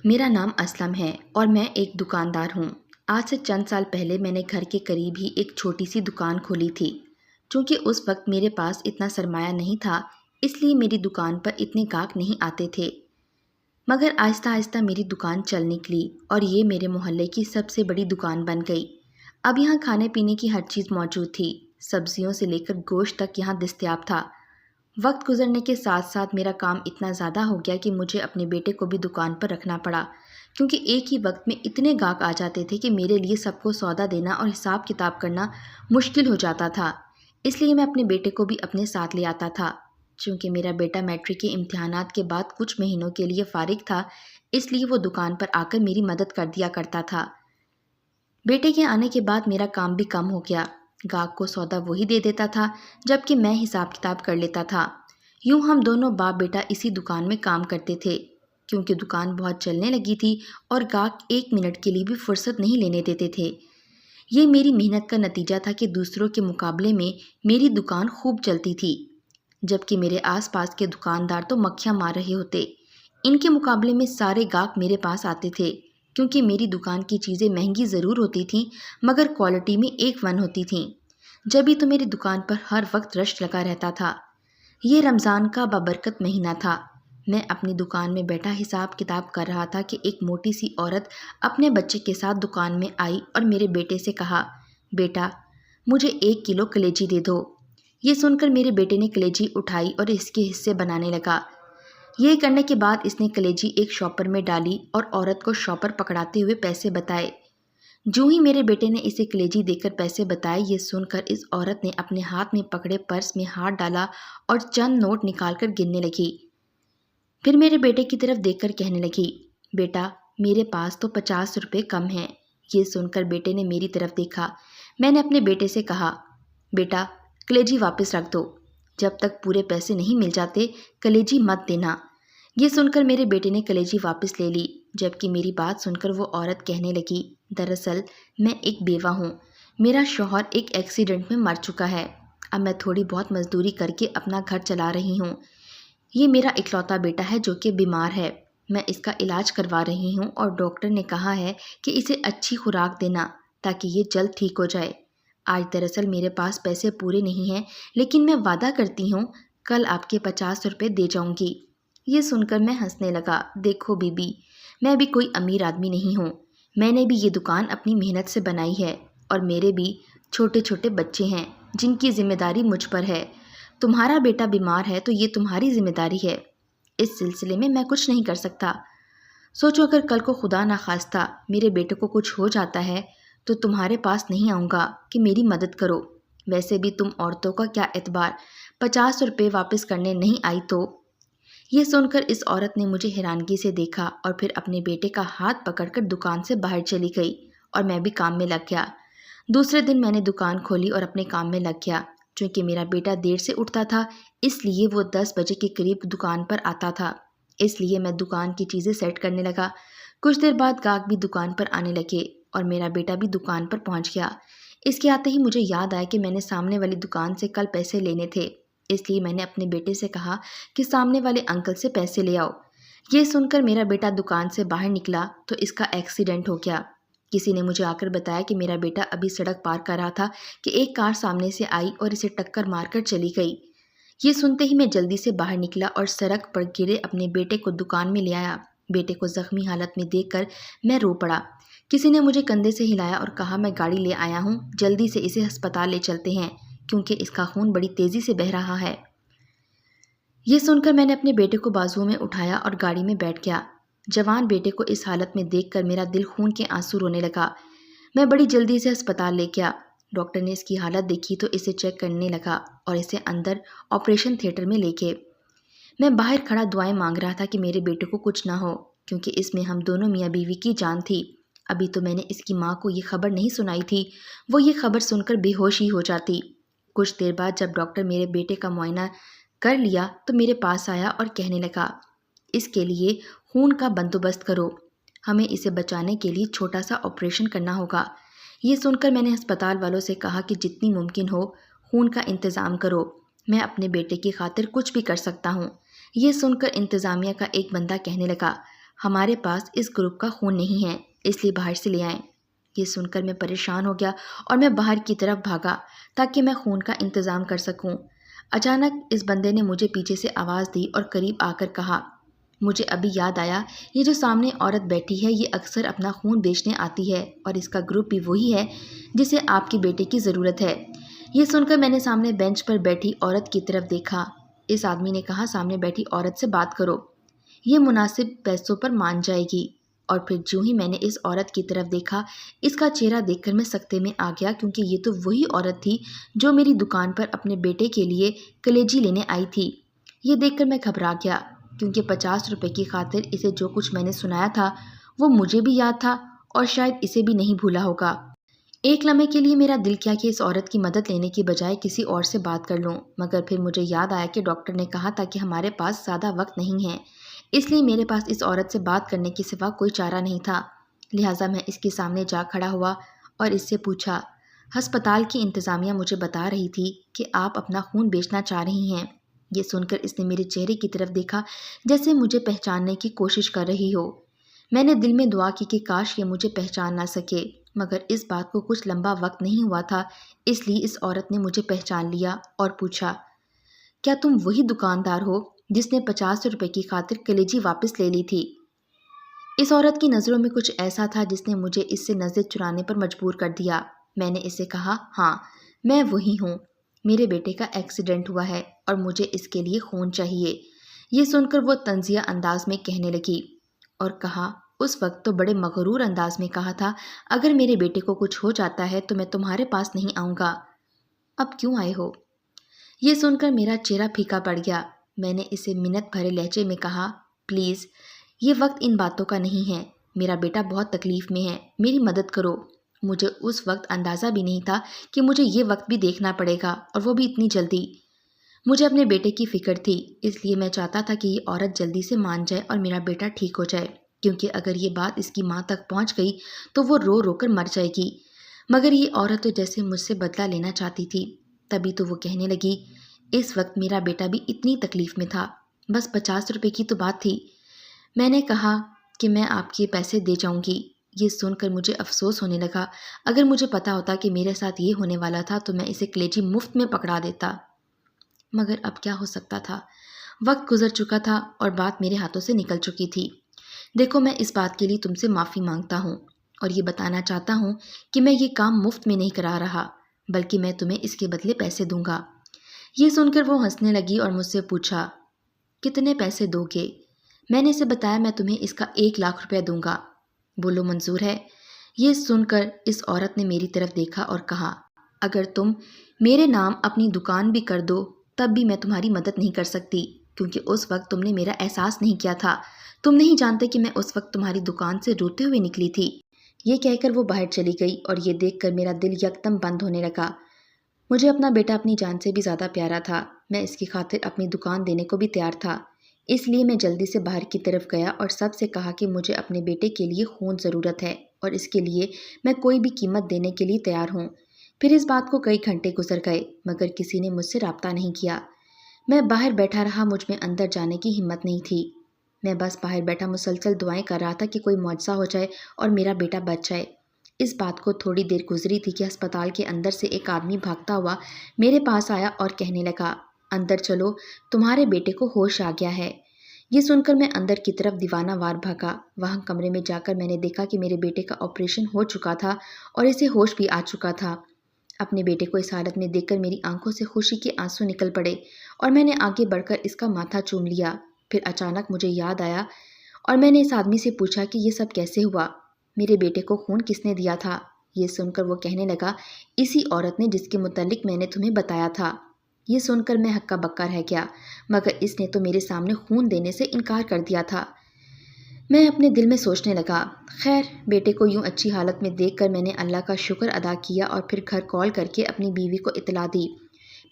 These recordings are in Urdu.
میرا نام اسلم ہے اور میں ایک دکاندار ہوں۔ آج سے چند سال پہلے میں نے گھر کے قریب ہی ایک چھوٹی سی دکان کھولی تھی۔ چونکہ اس وقت میرے پاس اتنا سرمایہ نہیں تھا، اس لیے میری دکان پر اتنے گاہک نہیں آتے تھے۔ مگر آہستہ آہستہ میری دکان چل نکلی اور یہ میرے محلے کی سب سے بڑی دکان بن گئی۔ اب یہاں کھانے پینے کی ہر چیز موجود تھی، سبزیوں سے لے کر گوشت تک یہاں دستیاب تھا۔ وقت گزرنے کے ساتھ ساتھ میرا کام اتنا زیادہ ہو گیا کہ مجھے اپنے بیٹے کو بھی دکان پر رکھنا پڑا، کیونکہ ایک ہی وقت میں اتنے گاہک آ جاتے تھے کہ میرے لیے سب کو سودا دینا اور حساب کتاب کرنا مشکل ہو جاتا تھا۔ اس لیے میں اپنے بیٹے کو بھی اپنے ساتھ لے آتا تھا۔ چونکہ میرا بیٹا میٹرک کے امتحانات کے بعد کچھ مہینوں کے لیے فارغ تھا، اس لیے وہ دکان پر آ کر میری مدد کر دیا کرتا تھا۔ بیٹے کے آنے کے بعد میرا کام بھی کم ہو گیا۔ گاہک کو سودا وہی دے دیتا تھا، جبکہ میں حساب کتاب کر لیتا تھا۔ یوں ہم دونوں باپ بیٹا اسی دکان میں کام کرتے تھے۔ کیونکہ دکان بہت چلنے لگی تھی اور گاہک ایک منٹ کے لیے بھی فرصت نہیں لینے دیتے تھے۔ یہ میری محنت کا نتیجہ تھا کہ دوسروں کے مقابلے میں میری دکان خوب چلتی تھی، جبکہ میرے آس پاس کے دکاندار تو مکھیاں مار رہے ہوتے۔ ان کے مقابلے میں سارے گاہک میرے پاس آتے تھے، کیونکہ میری دکان کی چیزیں مہنگی ضرور ہوتی تھیں مگر کوالٹی میں ایک ون ہوتی تھیں۔ جبھی تو میری دکان پر ہر وقت رش لگا رہتا تھا۔ یہ رمضان کا بابرکت مہینہ تھا۔ میں اپنی دکان میں بیٹھا حساب کتاب کر رہا تھا کہ ایک موٹی سی عورت اپنے بچے کے ساتھ دکان میں آئی اور میرے بیٹے سے کہا، بیٹا مجھے 1 کلو کلیجی دے دو۔ یہ سن کر میرے بیٹے نے کلیجی اٹھائی اور اس کے حصے بنانے لگا۔ یہ کرنے کے بعد اس نے کلیجی ایک شاپر میں ڈالی اور عورت کو شاپر پکڑاتے ہوئے پیسے بتائے۔ جو ہی میرے بیٹے نے اسے کلیجی دے کر پیسے بتائے، یہ سن کر اس عورت نے اپنے ہاتھ میں پکڑے پرس میں ہاتھ ڈالا اور چند نوٹ نکال کر گننے لگی۔ پھر میرے بیٹے کی طرف دیکھ کر کہنے لگی، بیٹا میرے پاس تو 50 روپے کم ہیں۔ یہ سن کر بیٹے نے میری طرف دیکھا۔ میں نے اپنے بیٹے سے کہا، بیٹا کلیجی واپس رکھ دو، جب تک پورے پیسے نہیں مل جاتے کلیجی مت دینا۔ یہ سن کر میرے بیٹے نے کلیجی واپس لے لی، جبکہ میری بات سن کر وہ عورت کہنے لگی، دراصل میں ایک بیوہ ہوں، میرا شوہر ایک ایکسیڈنٹ میں مر چکا ہے، اب میں تھوڑی بہت مزدوری کر کے اپنا گھر چلا رہی ہوں۔ یہ میرا اکلوتا بیٹا ہے جو کہ بیمار ہے، میں اس کا علاج کروا رہی ہوں اور ڈاکٹر نے کہا ہے کہ اسے اچھی خوراک دینا تاکہ یہ جلد ٹھیک ہو جائے۔ آج دراصل میرے پاس پیسے پورے نہیں ہیں، لیکن میں وعدہ کرتی ہوں کل آپ کے 50 روپے دے جاؤں گی۔ یہ سن کر میں ہنسنے لگا، دیکھو بی بی، میں بھی کوئی امیر آدمی نہیں ہوں، میں نے بھی یہ دکان اپنی محنت سے بنائی ہے اور میرے بھی چھوٹے چھوٹے بچے ہیں جن کی ذمہ داری مجھ پر ہے۔ تمہارا بیٹا بیمار ہے تو یہ تمہاری ذمہ داری ہے، اس سلسلے میں کچھ نہیں کر سکتا۔ سوچو اگر کل کو خدا نخواستہ میرے بیٹے کو کچھ ہو جاتا ہے تو تمہارے پاس نہیں آؤں گا کہ میری مدد کرو۔ ویسے بھی تم عورتوں کا کیا اعتبار، 50 روپے واپس کرنے نہیں آئی تو۔ یہ سن کر اس عورت نے مجھے حیرانگی سے دیکھا اور پھر اپنے بیٹے کا ہاتھ پکڑ کر دکان سے باہر چلی گئی اور میں بھی کام میں لگ گیا۔ دوسرے دن میں نے دکان کھولی اور اپنے کام میں لگ گیا۔ چونکہ میرا بیٹا دیر سے اٹھتا تھا، اس لیے وہ 10 بجے کے قریب دکان پر آتا تھا، اس لیے میں دکان کی چیزیں سیٹ کرنے لگا۔ کچھ دیر بعد گاہک بھی دکان پر آنے لگے اور میرا بیٹا بھی دکان پر پہنچ گیا۔ اس کے آتے ہی مجھے یاد آیا کہ میں نے سامنے والی دکان سے کل پیسے لینے تھے، اس لیے میں نے اپنے بیٹے سے کہا کہ سامنے والے انکل سے پیسے لے آؤ۔ یہ سن کر میرا بیٹا دکان سے باہر نکلا تو اس کا ایکسیڈنٹ ہو گیا۔ کسی نے مجھے آ کر بتایا کہ میرا بیٹا ابھی سڑک پار کر رہا تھا کہ ایک کار سامنے سے آئی اور اسے ٹکر مار کر چلی گئی۔ یہ سنتے ہی میں جلدی سے باہر نکلا اور سڑک پر گرے اپنے بیٹے کو دکان میں لے آیا۔ بیٹے کو زخمی حالت میں دیکھ کر میں رو پڑا۔ کسی نے مجھے کندھے سے ہلایا اور کہا، میں گاڑی لے آیا ہوں، جلدی سے اسے ہسپتال لے چلتے ہیں کیونکہ اس کا خون بڑی تیزی سے بہہ رہا ہے۔ یہ سن کر میں نے اپنے بیٹے کو بازوؤں میں اٹھایا اور گاڑی میں بیٹھ گیا۔ جوان بیٹے کو اس حالت میں دیکھ کر میرا دل خون کے آنسو رونے لگا۔ میں بڑی جلدی سے ہسپتال لے گیا۔ ڈاکٹر نے اس کی حالت دیکھی تو اسے چیک کرنے لگا اور اسے اندر آپریشن تھیٹر میں لے گئے۔ میں باہر کھڑا دعائیں مانگ رہا تھا کہ میرے بیٹے کو کچھ نہ ہو، کیونکہ اس میں ہم دونوں میاں بیوی کی جان تھی۔ ابھی تو میں نے اس کی ماں کو یہ خبر نہیں سنائی تھی، وہ یہ خبر سن کر بے ہوش ہی ہو جاتی۔ کچھ دیر بعد جب ڈاکٹر میرے بیٹے کا معائنہ کر لیا تو میرے پاس آیا اور کہنے لگا، اس کے لیے خون کا بندوبست کرو، ہمیں اسے بچانے کے لیے چھوٹا سا آپریشن کرنا ہوگا۔ یہ سن کر میں نے ہسپتال والوں سے کہا کہ جتنی ممکن ہو خون کا انتظام کرو، میں اپنے بیٹے کی خاطر کچھ بھی کر سکتا ہوں۔ یہ سن کر انتظامیہ کا ایک بندہ کہنے لگا، ہمارے پاس اس گروپ کا خون نہیں ہے، اس لیے باہر سے لے آئیں۔ یہ سن کر میں پریشان ہو گیا اور میں باہر کی طرف بھاگا تاکہ میں خون کا انتظام کر سکوں۔ اچانک اس بندے نے مجھے پیچھے سے آواز دی اور قریب آ کر کہا، مجھے ابھی یاد آیا، یہ جو سامنے عورت بیٹھی ہے یہ اکثر اپنا خون بیچنے آتی ہے اور اس کا گروپ بھی وہی ہے جسے آپ کے بیٹے کی ضرورت ہے۔ یہ سن کر میں نے سامنے بینچ پر بیٹھی عورت کی طرف دیکھا۔ اس آدمی نے کہا، سامنے بیٹھی عورت سے بات کرو، یہ مناسب پیسوں پر مان جائے گی۔ اور پھر جو ہی میں نے اس عورت کی طرف دیکھا، اس کا چہرہ دیکھ کر میں سکتے میں آ گیا، کیونکہ یہ تو وہی عورت تھی جو میری دکان پر اپنے بیٹے کے لیے کلیجی لینے آئی تھی۔ یہ دیکھ کر میں گھبرا گیا، کیونکہ 50 روپے کی خاطر اسے جو کچھ میں نے سنایا تھا وہ مجھے بھی یاد تھا اور شاید اسے بھی نہیں بھولا ہوگا۔ ایک لمحے کے لیے میرا دل کیا کہ اس عورت کی مدد لینے کی بجائے کسی اور سے بات کر لوں، مگر پھر مجھے یاد آیا کہ ڈاکٹر نے کہا تھا کہ ہمارے پاس زیادہ وقت نہیں ہے، اس لیے میرے پاس اس عورت سے بات کرنے کے سوا کوئی چارہ نہیں تھا۔ لہٰذا میں اس کے سامنے جا کھڑا ہوا اور اس سے پوچھا، ہسپتال کی انتظامیہ مجھے بتا رہی تھی کہ آپ اپنا خون بیچنا چاہ رہی ہیں۔ یہ سن کر اس نے میرے چہرے کی طرف دیکھا جیسے مجھے پہچاننے کی کوشش کر رہی ہو۔ میں نے دل میں دعا کی کہ کاش یہ مجھے پہچان نہ سکے، مگر اس بات کو کچھ لمبا وقت نہیں ہوا تھا، اس لیے اس عورت نے مجھے پہچان لیا اور پوچھا، کیا تم وہی دکاندار ہو جس نے 50 روپے کی خاطر کلیجی واپس لے لی تھی؟ اس عورت کی نظروں میں کچھ ایسا تھا جس نے مجھے اس سے نظر چرانے پر مجبور کر دیا۔ میں نے اسے کہا، ہاں میں وہی ہوں، میرے بیٹے کا ایکسیڈنٹ ہوا ہے اور مجھے اس کے لیے خون چاہیے۔ یہ سن کر وہ طنزیہ انداز میں کہنے لگی اور کہا، اس وقت تو بڑے مغرور انداز میں کہا تھا، اگر میرے بیٹے کو کچھ ہو جاتا ہے تو میں تمہارے پاس نہیں آؤں گا، اب کیوں آئے ہو؟ یہ سن کر میرا چہرہ پھیکا پڑ گیا۔ میں نے اسے منت بھرے لہجے میں کہا، پلیز یہ وقت ان باتوں کا نہیں ہے، میرا بیٹا بہت تکلیف میں ہے، میری مدد کرو۔ مجھے اس وقت اندازہ بھی نہیں تھا کہ مجھے یہ وقت بھی دیکھنا پڑے گا اور وہ بھی اتنی جلدی۔ مجھے اپنے بیٹے کی فکر تھی، اس لیے میں چاہتا تھا کہ یہ عورت جلدی سے مان جائے اور میرا بیٹا ٹھیک ہو جائے، کیونکہ اگر یہ بات اس کی ماں تک پہنچ گئی تو وہ رو رو کر مر جائے گی۔ مگر یہ عورت تو جیسے مجھ سے بدلہ لینا چاہتی تھی۔ تبھی تو وہ کہنے لگی، اس وقت میرا بیٹا بھی اتنی تکلیف میں تھا، بس 50 روپے کی تو بات تھی۔ میں نے کہا کہ میں آپ کے پیسے دے جاؤں گی۔ یہ سن کر مجھے افسوس ہونے لگا، اگر مجھے پتا ہوتا کہ میرے ساتھ یہ ہونے والا تھا تو میں اسے کلیجی مفت میں پکڑا دیتا، مگر اب کیا ہو سکتا تھا؟ وقت گزر چکا تھا اور بات میرے ہاتھوں سے نکل چکی تھی۔ دیکھو، میں اس بات کے لیے تم سے معافی مانگتا ہوں اور یہ بتانا چاہتا ہوں کہ میں یہ کام مفت میں نہیں کرا رہا، بلکہ میں تمہیں اس کے بدلے پیسے دوں گا۔ یہ سن کر وہ ہنسنے لگی اور مجھ سے پوچھا، کتنے پیسے دو گے؟ میں نے اسے بتایا، میں تمہیں اس کا 1 لاکھ روپے دوں گا، بولو منظور ہے؟ یہ سن کر اس عورت نے میری طرف دیکھا اور کہا، اگر تم میرے نام اپنی دکان بھی کر دو تب بھی میں تمہاری مدد نہیں کر سکتی، کیونکہ اس وقت تم نے میرا احساس نہیں کیا تھا، تم نہیں جانتے کہ میں اس وقت تمہاری دکان سے روتے ہوئے نکلی تھی۔ یہ کہہ کر وہ باہر چلی گئی اور یہ دیکھ کر میرا دل یکدم بند ہونے لگا۔ مجھے اپنا بیٹا اپنی جان سے بھی زیادہ پیارا تھا، میں اس کی خاطر اپنی دکان دینے کو بھی تیار تھا، اس لیے میں جلدی سے باہر کی طرف گیا اور سب سے کہا کہ مجھے اپنے بیٹے کے لیے خون ضرورت ہے اور اس کے لیے میں کوئی بھی قیمت دینے کے لیے تیار ہوں۔ پھر اس بات کو کئی گھنٹے گزر گئے مگر کسی نے مجھ سے رابطہ نہیں کیا۔ میں باہر بیٹھا رہا، مجھ میں اندر جانے کی ہمت نہیں تھی۔ میں بس باہر بیٹھا مسلسل دعائیں کر رہا تھا کہ کوئی معجزہ ہو جائے اور میرا بیٹا بچ جائے۔ اس بات کو تھوڑی دیر گزری تھی کہ ہسپتال کے اندر سے ایک آدمی بھاگتا ہوا میرے پاس آیا اور کہنے لگا، اندر چلو، تمہارے بیٹے کو ہوش آ گیا ہے۔ یہ سن کر میں اندر کی طرف دیوانہ وار بھاگا۔ وہاں کمرے میں جا کر میں نے دیکھا کہ میرے بیٹے کا آپریشن ہو چکا تھا اور اسے ہوش بھی آ چکا تھا۔ اپنے بیٹے کو اس حالت میں دیکھ کر میری آنکھوں سے خوشی کے آنسو نکل پڑے اور میں نے آگے بڑھ کر اس کا ماتھا چوم لیا۔ پھر اچانک مجھے یاد آیا اور میں نے اس آدمی سے پوچھا کہ یہ سب کیسے ہوا؟ میرے بیٹے کو خون کس نے دیا تھا؟ یہ سن کر وہ کہنے لگا، اسی عورت نے جس کے متعلق میں نے تمہیں بتایا تھا۔ یہ سن کر میں ہکا بکا رہ گیا، مگر اس نے تو میرے سامنے خون دینے سے انکار کر دیا تھا۔ میں اپنے دل میں سوچنے لگا، خیر، بیٹے کو یوں اچھی حالت میں دیکھ کر میں نے اللہ کا شکر ادا کیا اور پھر گھر کال کر کے اپنی بیوی کو اطلاع دی۔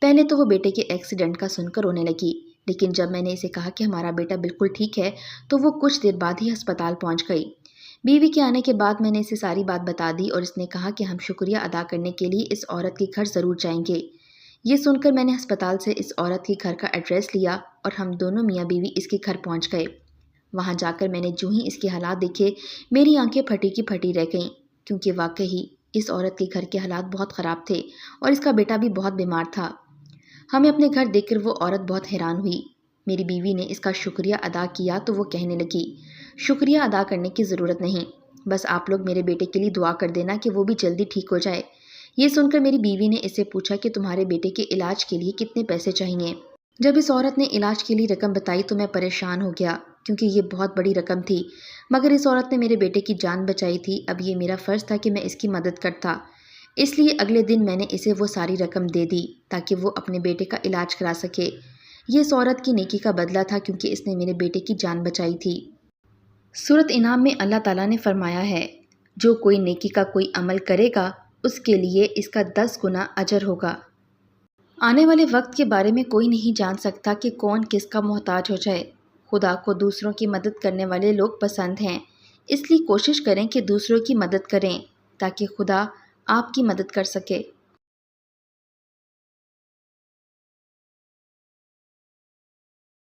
پہلے تو وہ بیٹے کے ایکسیڈنٹ کا سن کر رونے لگی، لیکن جب میں نے اسے کہا کہ ہمارا بیٹا بالکل ٹھیک ہے تو وہ کچھ دیر بعد ہی ہسپتال پہنچ گئی۔ بیوی کے آنے کے بعد میں نے اسے ساری بات بتا دی اور اس نے کہا کہ ہم شکریہ ادا کرنے کے لیے اس عورت کے گھر ضرور جائیں گے۔ یہ سن کر میں نے ہسپتال سے اس عورت کے گھر کا ایڈریس لیا اور ہم دونوں میاں بیوی اس کے گھر پہنچ گئے۔ وہاں جا کر میں نے جو ہی اس کے حالات دیکھے میری آنکھیں پھٹی کی پھٹی رہ گئیں، کیونکہ واقعی اس عورت کے گھر کے حالات بہت خراب تھے اور اس کا بیٹا بھی بہت بیمار تھا۔ ہمیں اپنے گھر دیکھ کر وہ عورت بہت حیران ہوئی۔ میری بیوی نے اس کا شکریہ ادا کیا تو وہ کہنے لگی، شکریہ ادا کرنے کی ضرورت نہیں، بس آپ لوگ میرے بیٹے کے لیے دعا کر دینا کہ وہ بھی جلدی ٹھیک ہو جائے۔ یہ سن کر میری بیوی نے اس سے پوچھا کہ تمہارے بیٹے کے علاج کے لیے کتنے پیسے چاہیے۔ جب اس عورت نے علاج کے لیے رقم بتائی تو میں پریشان ہو گیا، کیونکہ یہ بہت بڑی رقم تھی، مگر اس عورت نے میرے بیٹے کی جان بچائی تھی۔ اب یہ میرا فرض تھا کہ میں اس کی مدد کرتا، اس لیے اگلے دن میں نے اسے وہ ساری رقم دے دی تاکہ وہ اپنے بیٹے کا علاج کرا سکے۔ یہ اس عورت کی نیکی کا بدلہ تھا، کیونکہ اس نے میرے بیٹے کی جان بچائی تھی۔ سورۃ انعام میں اللہ تعالیٰ نے فرمایا ہے، جو کوئی نیکی کا کوئی عمل کرے گا اس کے لیے اس کا 10 گنا اجر ہوگا۔ آنے والے وقت کے بارے میں کوئی نہیں جان سکتا کہ کون کس کا محتاج ہو جائے۔ خدا کو دوسروں کی مدد کرنے والے لوگ پسند ہیں، اس لیے کوشش کریں کہ دوسروں کی مدد کریں تاکہ خدا آپ کی مدد کر سکے۔